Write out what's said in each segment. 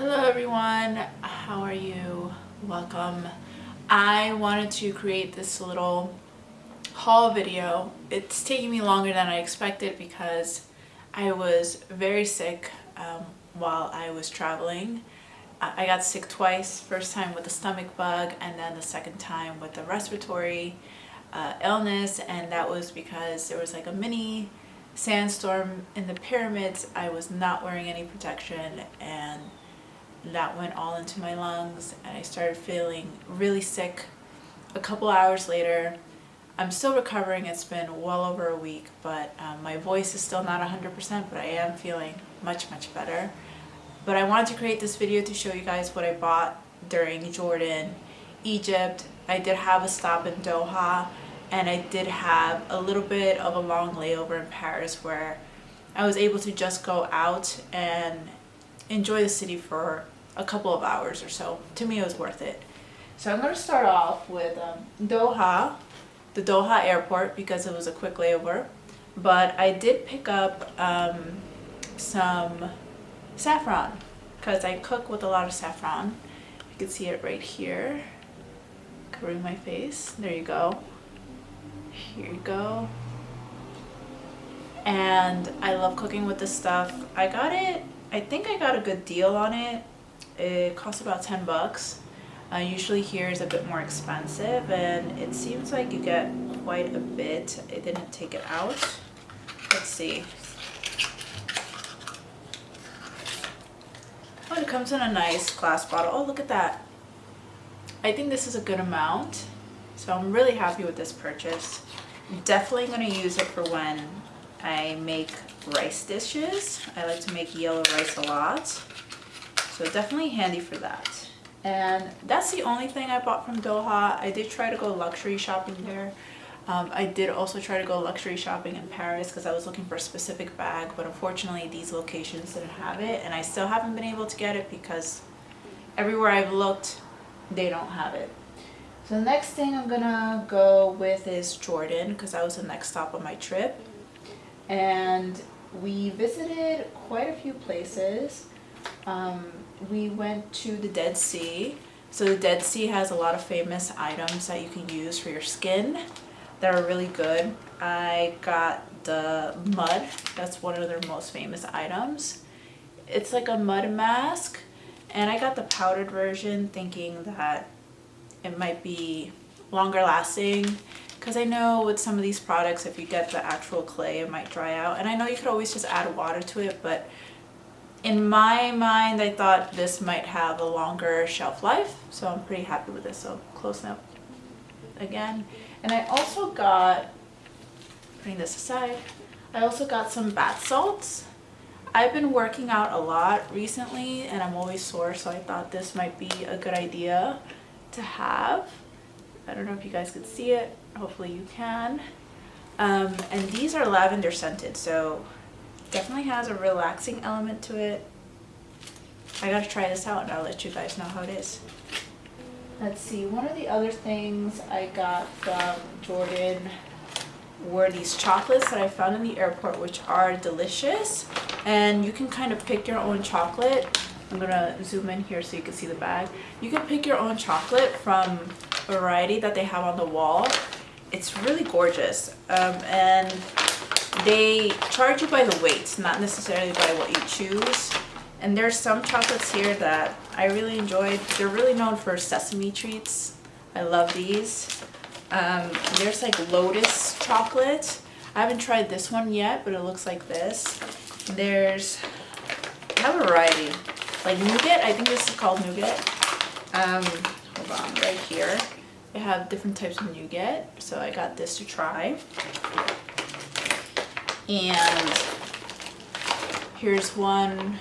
Hello everyone, how are you? Welcome. I wanted to create this little haul video. It's taking me longer than I expected because I was very sick while I was traveling. I got sick twice, first time with a stomach bug and then the second time with a respiratory illness, and that was because there was like a mini sandstorm in the pyramids. I was not wearing any protection and that went all into my lungs and I started feeling really sick. A couple hours later, I'm still recovering. It's been well over a week, but my voice is still not 100%, but I am feeling much better. But I wanted to create this video to show you guys what I bought during Jordan, Egypt. I did have a stop in Doha, and I did have a little bit of a long layover in Paris where I was able to just go out and enjoy the city for a couple of hours or so. To me, it was worth it. So I'm going to start off with Doha, the Doha airport, because it was a quick layover. But I did pick up some saffron because I cook with a lot of saffron. You can see it right here, covering my face. There you go. Here you go. And I love cooking with this stuff. I got it, I think I got a good deal on it. It cost about 10 bucks. Usually here is a bit more expensive, and it seems like you get quite a bit. I didn't take it out. Let's see. Oh, it comes in a nice glass bottle. Oh, look at that. I think this is a good amount. So I'm really happy with this purchase. Definitely going to use it for when I make rice dishes. I like to make yellow rice a lot, so definitely handy for that. And that's the only thing I bought from Doha. I did try to go luxury shopping there. I did also try to go luxury shopping in Paris because I was looking for a specific bag, but unfortunately these locations didn't have it, and I still haven't been able to get it because everywhere I've looked they don't have it. So the next thing I'm gonna go with is Jordan because that was the next stop on my trip. And we visited quite a few places. We went to the Dead Sea. So the Dead Sea has a lot of famous items that you can use for your skin that are really good. I got the mud. That's one of their most famous items. It's like a mud mask, and I got the powdered version thinking that it might be longer lasting, because I know with some of these products, if you get the actual clay, it might dry out. And I know you could always just add water to it, but in my mind, I thought this might have a longer shelf life. So I'm pretty happy with this. So close up again. And I also got, putting this aside, I also got some bath salts. I've been working out a lot recently and I'm always sore, so I thought this might be a good idea to have. I don't know if you guys could see it. Hopefully you can. And these are lavender scented, so definitely has a relaxing element to it. I gotta try this out and I'll let you guys know how it is. Let's see, one of the other things I got from Jordan were these chocolates that I found in the airport, which are delicious. And you can kind of pick your own chocolate. I'm gonna zoom in here so you can see the bag. You can pick your own chocolate from a variety that they have on the wall. It's really gorgeous, and they charge you by the weight, not necessarily by what you choose. And there's some chocolates here that I really enjoyed. They're really known for sesame treats. I love these. There's like lotus chocolate. I haven't tried this one yet, but it looks like this. There's, I have a variety. Like nougat, I think this is called nougat. Hold on, right here. They have different types of nougat, so I got this to try. And here's one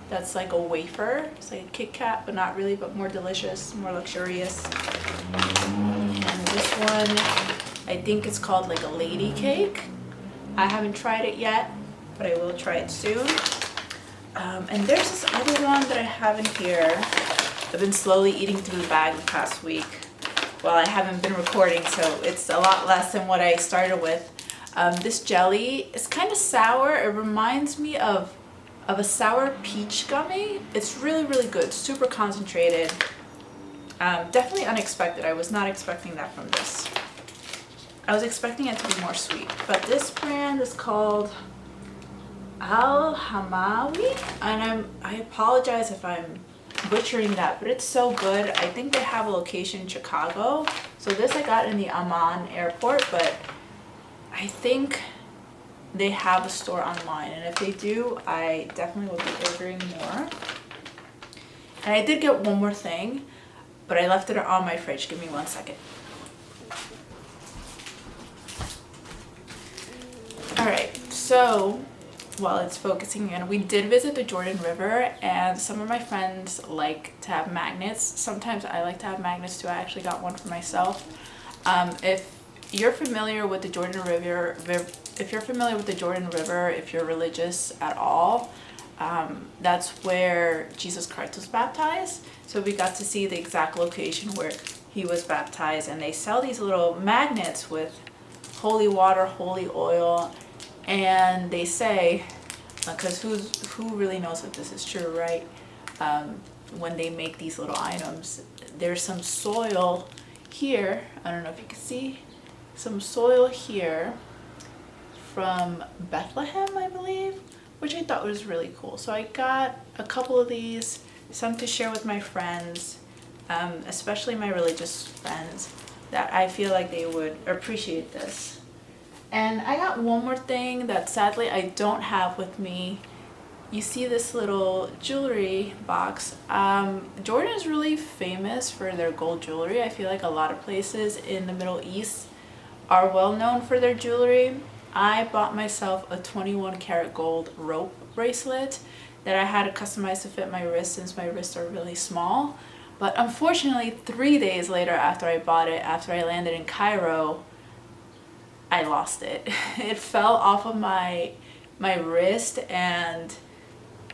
that's like a wafer. It's like a Kit Kat, but not really, but more delicious, more luxurious. And this one, I think it's called like a lady cake. I haven't tried it yet, but I will try it soon. And there's this other one that I have in here. I've been slowly eating through the bag the past week. Well, I haven't been recording, so it's a lot less than what I started with. This jelly is kind of sour. It reminds me of of a sour peach gummy. It's really, really good, super concentrated. Definitely unexpected. I was not expecting that from this. I was expecting it to be more sweet, but this brand is called Al Hamawi, and I apologize if I'm butchering that, but it's so good. I think they have a location in Chicago. So this I got in the Amman airport, but I think they have a store online, and if they do, I definitely will be ordering more. And I did get one more thing, but I left it on my fridge. Give me 1 second. Alright, so while it's focusing in, we did visit the Jordan River, and some of my friends like to have magnets. Sometimes I like to have magnets too. I actually got one for myself. If you're familiar with the Jordan River, if you're religious at all, that's where Jesus Christ was baptized. So we got to see the exact location where he was baptized, and they sell these little magnets with holy water, holy oil, and they say, because who really knows if this is true, right? When they make these little items, there's some soil here. I don't know if you can see some soil here from Bethlehem, I believe, which I thought was really cool. So I got a couple of these, some to share with my friends, especially my religious friends, that I feel like they would appreciate this. And I got one more thing that sadly I don't have with me. You see this little jewelry box. Jordan is really famous for their gold jewelry. I feel like a lot of places in the Middle East are well known for their jewelry. I bought myself a 21 karat gold rope bracelet that I had to customize to fit my wrist, since my wrists are really small. But unfortunately, 3 days later after I bought it, after I landed in Cairo, I lost it. It fell off of my wrist, and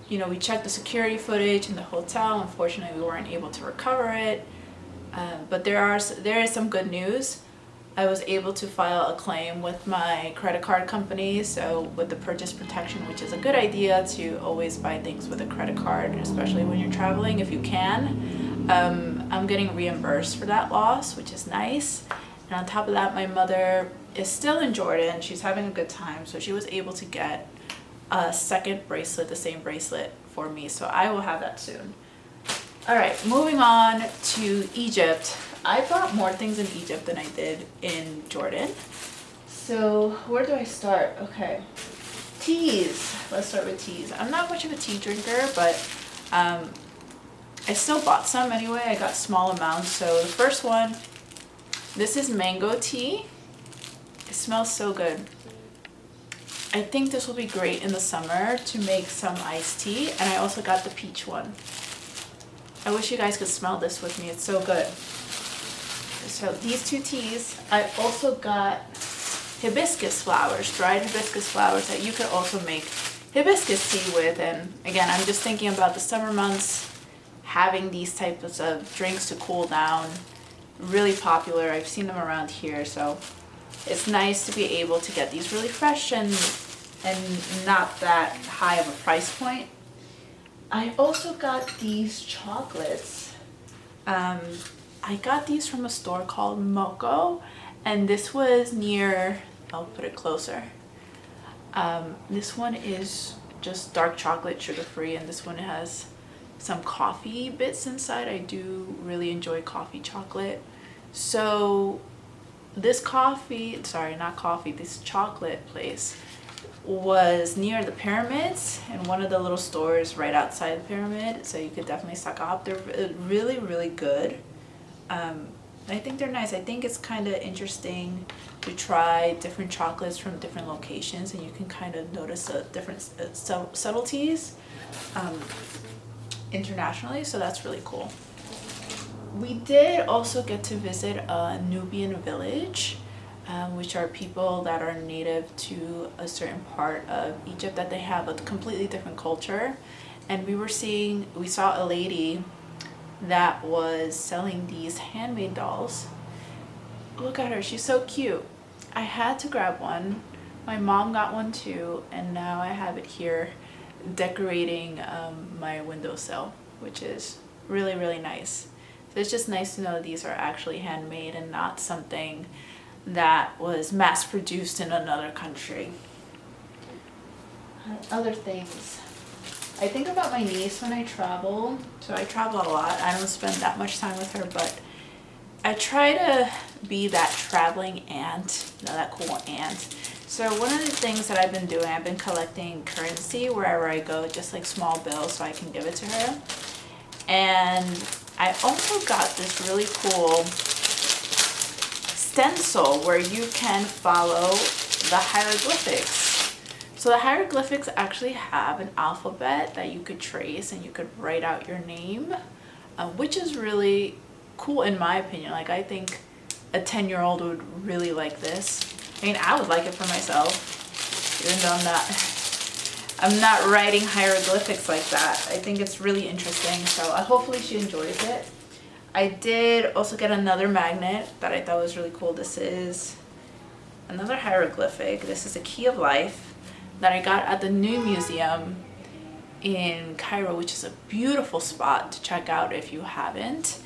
we checked the security footage in the hotel. Unfortunately, we weren't able to recover it. But there is some good news. I was able to file a claim with my credit card company, so with the purchase protection, which is a good idea to always buy things with a credit card, especially when you're traveling if you can. I'm getting reimbursed for that loss, which is nice. And on top of that, my mother is still in Jordan. She's having a good time, so she was able to get a second bracelet, the same bracelet for me, so I will have that soon. All right, moving on to Egypt. I bought more things in Egypt than I did in Jordan. So where do I start? Okay, teas. Let's start with teas. I'm not much of a tea drinker, but I still bought some anyway. I got small amounts. So the first one, this is mango tea. It smells so good. I think this will be great in the summer to make some iced tea. And I also got the peach one. I wish you guys could smell this with me. It's so good. So these two teas. I also got hibiscus flowers, dried hibiscus flowers that you could also make hibiscus tea with. And again, I'm just thinking about the summer months, having these types of drinks to cool down. Really popular. I've seen them around here, so it's nice to be able to get these really fresh and not that high of a price point. I also got these chocolates. I got these from a store called Moco, and this was near, I'll put it closer. This one is just dark chocolate, sugar-free, and this one has some coffee bits inside. I do really enjoy coffee chocolate. So this this chocolate place was near the pyramids in one of the little stores right outside the pyramid, so you could definitely stock up. They're really, really good. I think they're nice. I think it's kind of interesting to try different chocolates from different locations, and you can kind of notice the different subtleties internationally, so that's really cool. We did also get to visit a Nubian village, which are people that are native to a certain part of Egypt, that they have a completely different culture. And we saw a lady that was selling these handmade dolls. Look at her, she's so cute. I had to grab one. My mom got one too, and now I have it here. decorating my windowsill, which is really, really nice. So it's just nice to know these are actually handmade and not something that was mass produced in another country. Other things. I think about my niece when I travel. So I travel a lot. I don't spend that much time with her, but I try to be that traveling aunt, that cool aunt. So one of the things that I've been doing, I've been collecting currency wherever I go, just like small bills so I can give it to her. And I also got this really cool stencil where you can follow the hieroglyphics. So the hieroglyphics actually have an alphabet that you could trace and you could write out your name, which is really cool in my opinion. Like, I think a 10-year-old would really like this. I mean, I would like it for myself, even though I'm not writing hieroglyphics like that. I think it's really interesting, so hopefully she enjoys it. I did also get another magnet that I thought was really cool. This is another hieroglyphic. This is a key of life that I got at the new museum in Cairo, which is a beautiful spot to check out if you haven't.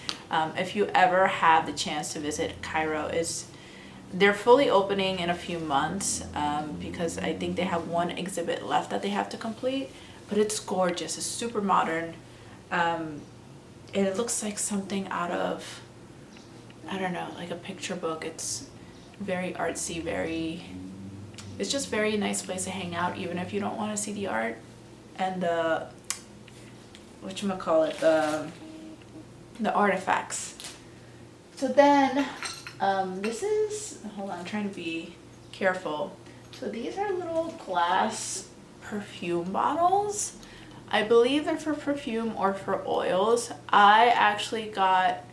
If you ever have the chance to visit Cairo, they're fully opening in a few months because I think they have one exhibit left that they have to complete, but it's gorgeous. It's super modern. It looks like something out of, I don't know, like a picture book. It's very artsy, it's just very nice place to hang out, even if you don't want to see the art and the, the artifacts. So then, this is, hold on, I'm trying to be careful. So these are little glass perfume bottles. I believe they're for perfume or for oils. I actually got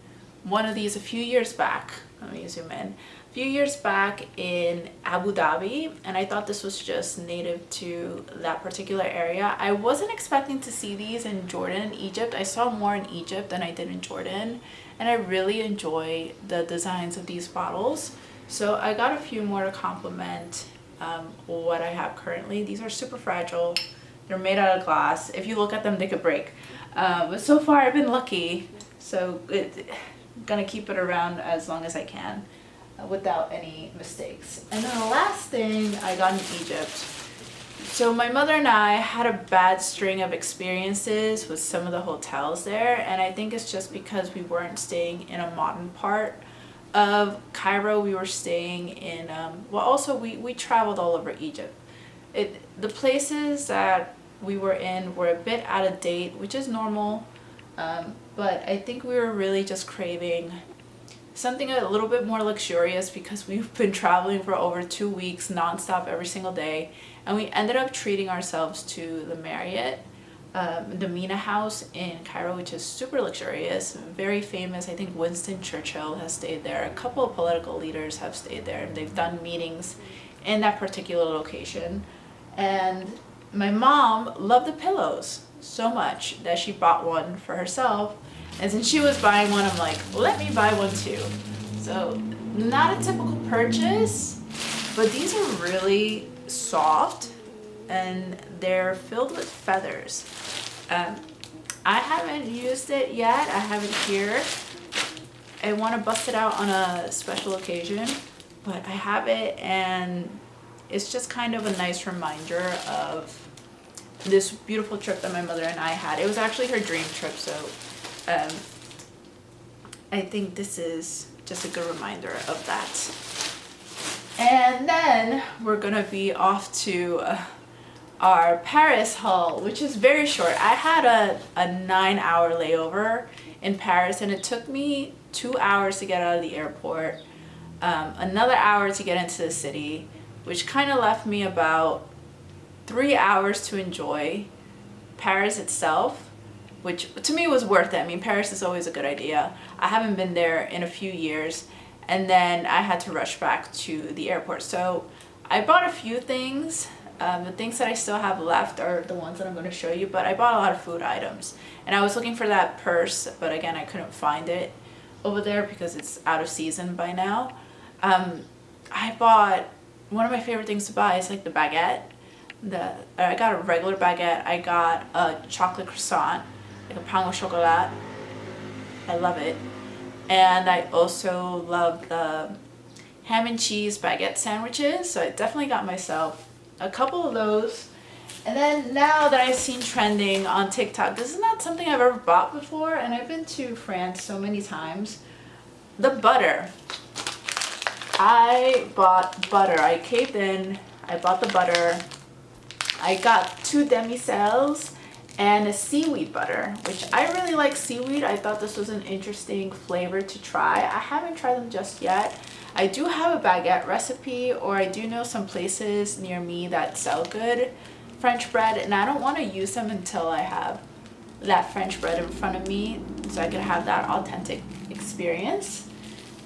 one of these a few years back. Let me zoom in. A few years back in Abu Dhabi, and I thought this was just native to that particular area. I wasn't expecting to see these in Jordan and Egypt. I saw more in Egypt than I did in Jordan, and I really enjoy the designs of these bottles. So I got a few more to complement what I have currently. These are super fragile. They're made out of glass. If you look at them, they could break. But so far I've been lucky, so I'm gonna keep it around as long as I can without any mistakes. And then the last thing I got in Egypt. So my mother and I had a bad string of experiences with some of the hotels there, and I think it's just because we weren't staying in a modern part of Cairo. We were staying in, well, also we traveled all over Egypt. The places that we were in were a bit out of date, which is normal, but I think we were really just craving something a little bit more luxurious because we've been traveling for over 2 weeks nonstop every single day, and we ended up treating ourselves to the Marriott, the Mina House in Cairo, which is super luxurious, very famous. I think Winston Churchill has stayed there. A couple of political leaders have stayed there, and they've done meetings in that particular location. And my mom loved the pillows so much that she bought one for herself. And since she was buying one, I'm like, let me buy one too. So not a typical purchase, but these are really soft and they're filled with feathers. I haven't used it yet. I have it here. I want to bust it out on a special occasion, but I have it, and it's just kind of a nice reminder of this beautiful trip that my mother and I had. It was actually her dream trip, so I think this is just a good reminder of that. And then we're gonna be off to our Paris haul, which is very short. I had a 9-hour layover in Paris, and it took me 2 hours to get out of the airport, another hour to get into the city, which kind of left me about 3 hours to enjoy Paris itself, which to me was worth it. I mean, Paris is always a good idea. I haven't been there in a few years, and then I had to rush back to the airport. So I bought a few things. The things that I still have left are the ones that I'm going to show you, but I bought a lot of food items. And I was looking for that purse, but again, I couldn't find it over there because it's out of season by now. I bought, one of my favorite things to buy is like the baguette. I got a regular baguette. I got a chocolate croissant, like a pain au chocolat. I love it. And I also love the ham and cheese baguette sandwiches. So I definitely got myself a couple of those. And then now that I've seen trending on TikTok, this is not something I've ever bought before, and I've been to France so many times. The butter. I bought butter. I caved in. I bought the butter. I got 2 demi-sels and a seaweed butter, which I really like seaweed. I thought this was an interesting flavor to try. I haven't tried them just yet. I do have a baguette recipe, or I do know some places near me that sell good French bread, and I don't want to use them until I have that French bread in front of me so I can have that authentic experience.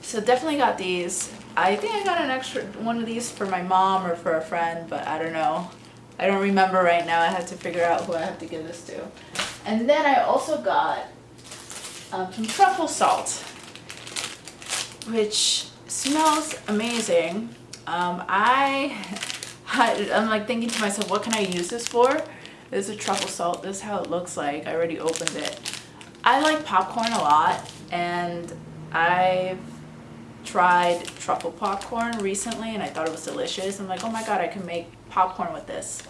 So definitely got these. I think I got an extra one of these for my mom or for a friend, but I don't know. I don't remember right now. I have to figure out who I have to give this to. And then I also got some truffle salt, which smells amazing. I'm like thinking to myself, what can I use this for? This is a truffle salt. This is how it looks like. I already opened it. I like popcorn a lot, and I've tried truffle popcorn recently, and I thought it was delicious. I'm like, oh my god, I can make popcorn with this.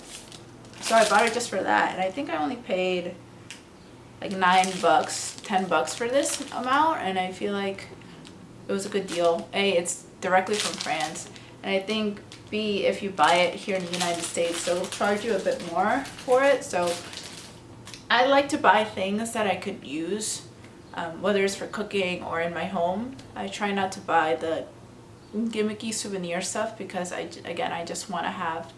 So I bought it just for that, and I think I only paid like $9, $10 for this amount, and I feel like it was a good deal. A, it's directly from France, and I think B, if you buy it here in the United States, they'll charge you a bit more for it. So I like to buy things that I could use, whether it's for cooking or in my home. I try not to buy the gimmicky souvenir stuff because I just want to have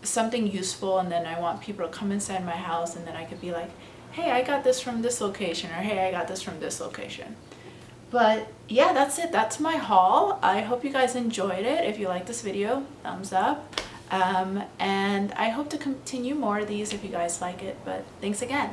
something useful, and then I want people to come inside my house, and then I could be like, hey, I got this from this location, or hey, I got this from this location. But yeah, that's it. That's my haul. I hope you guys enjoyed it. If you like this video, thumbs up. And I hope to continue more of these if you guys like it. But thanks again.